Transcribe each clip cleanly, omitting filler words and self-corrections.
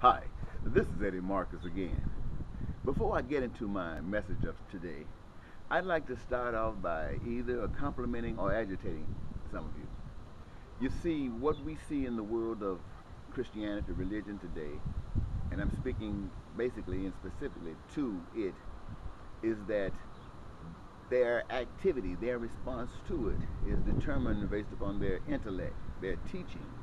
Hi, this is Eddie Marcus again. Before I get into my message of today, I'd like to start off by either complimenting or agitating some of you. You see, what we see in the world of Christianity, religion today, and I'm speaking basically and specifically to it, is that their activity, their response to it, is determined based upon their intellect, their teachings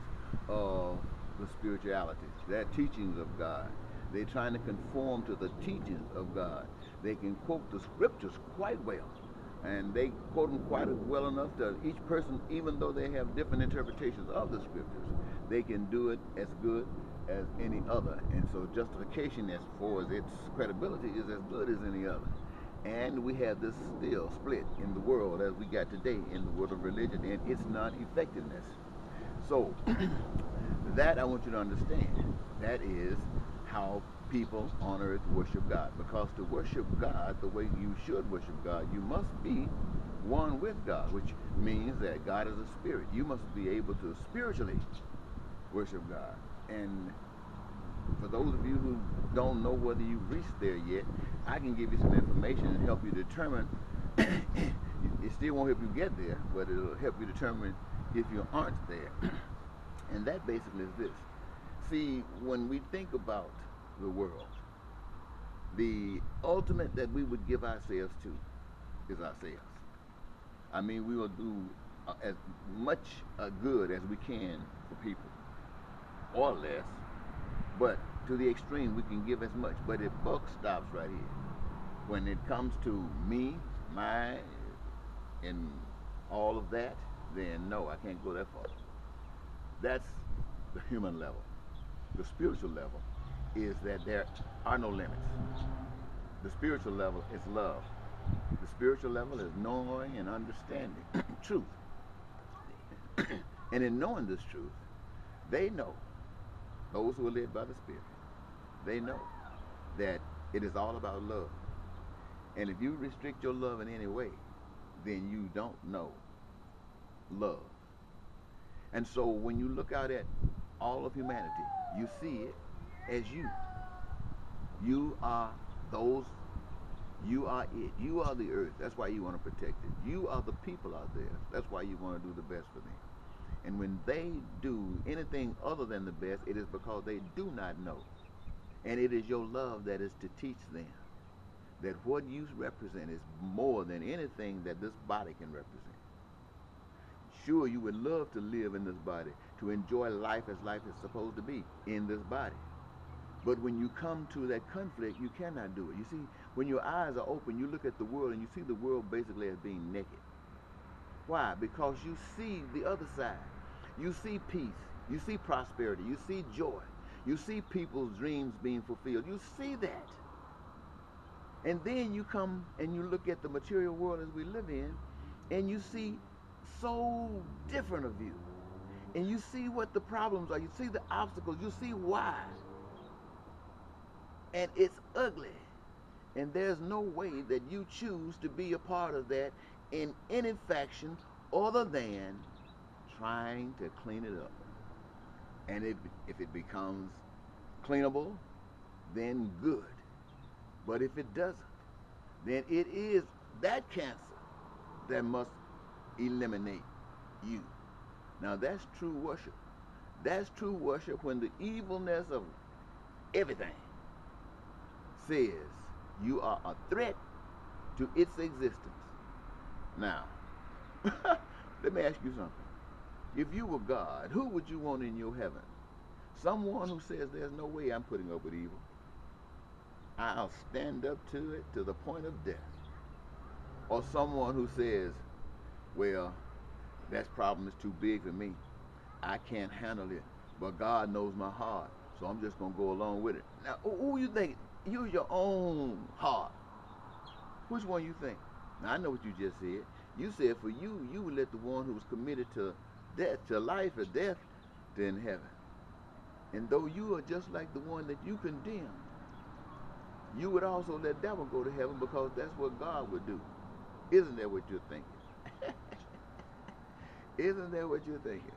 of the spirituality, their teachings of God. They're trying to conform to the teachings of God. They can quote the scriptures quite well, and they quote them quite well enough that each person, even though they have different interpretations of the scriptures, they can do it as good as any other. And so justification as far as its credibility is as good as any other. And we have this still split in the world as we got today in the world of religion and its non-effectiveness. So that I want you to understand. That is how people on earth worship God. Because to worship God the way you should worship God, you must be one with God, which means that God is a spirit. You must be able to spiritually worship God. And for those of you who don't know whether you've reached there yet, I can give you some information and help you determine. It still won't help you get there, but it'll help you determine if you aren't there. And that basically is this. See, when we think about the world, the ultimate that we would give ourselves to is ourselves. I mean, we will do as much good as we can for people, or less, but to the extreme, we can give as much. But the buck stops right here. When it comes to me, my, and all of that, then no, I can't go that far. That's the human level. The spiritual level is that there are no limits. The spiritual level is love. The spiritual level is knowing and understanding truth. And in knowing this truth, they know, those who are led by the Spirit, they know that it is all about love. And if you restrict your love in any way, then you don't know love. And so when you look out at all of humanity, you see it as you. You are those, you are it. You are the earth. That's why you want to protect it. You are the people out there. That's why you want to do the best for them. And when they do anything other than the best, it is because they do not know. And it is your love that is to teach them that what you represent is more than anything that this body can represent. Sure, you would love to live in this body, to enjoy life as life is supposed to be in this body. But when you come to that conflict, you cannot do it. You see, when your eyes are open, you look at the world and you see the world basically as being naked. Why? Because you see the other side. You see peace. You see prosperity. You see joy. You see people's dreams being fulfilled. You see that. And then you come and you look at the material world as we live in, and you see so different of you. And you see what the problems are. You see the obstacles. You see why. And it's ugly. And there's no way that you choose to be a part of that in any faction other than trying to clean it up. And if it becomes cleanable, then good. But if it doesn't, then it is that cancer that must eliminate you. Now that's true worship. That's true worship when the evilness of everything says you are a threat to its existence. Now, let me ask you something. If you were God, who would you want in your heaven? Someone who says there's no way I'm putting up with evil. I'll stand up to it to the point of death. Or someone who says, well, that problem is too big for me. I can't handle it. But God knows my heart, so I'm just going to go along with it. Now, who you think? Use your own heart. Which one you think? Now, I know what you just said. You said for you, you would let the one who was committed to death, to life or death, to in heaven. And though you are just like the one that you condemn, you would also let that one go to heaven because that's what God would do. Isn't that what you're thinking? Isn't that what you're thinking?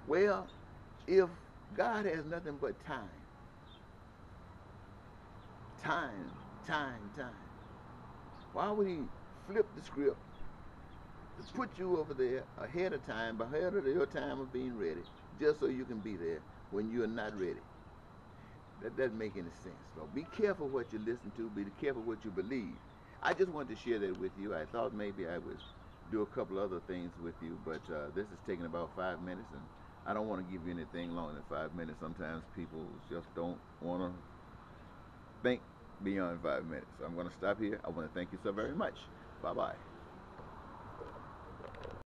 Well, if God has nothing but time, time, time. Why would he flip the script to put you over there ahead of time, ahead of your time of being ready, just so you can be there when you're not ready? That doesn't make any sense. So be careful what you listen to. Be careful what you believe. I just wanted to share that with you. I thought maybe I would do a couple other things with you, but this is taking about 5 minutes, and I don't want to give you anything longer than 5 minutes. Sometimes people just don't want to think beyond 5 minutes. So I'm going to stop here. I want to thank you so very much. Bye-bye.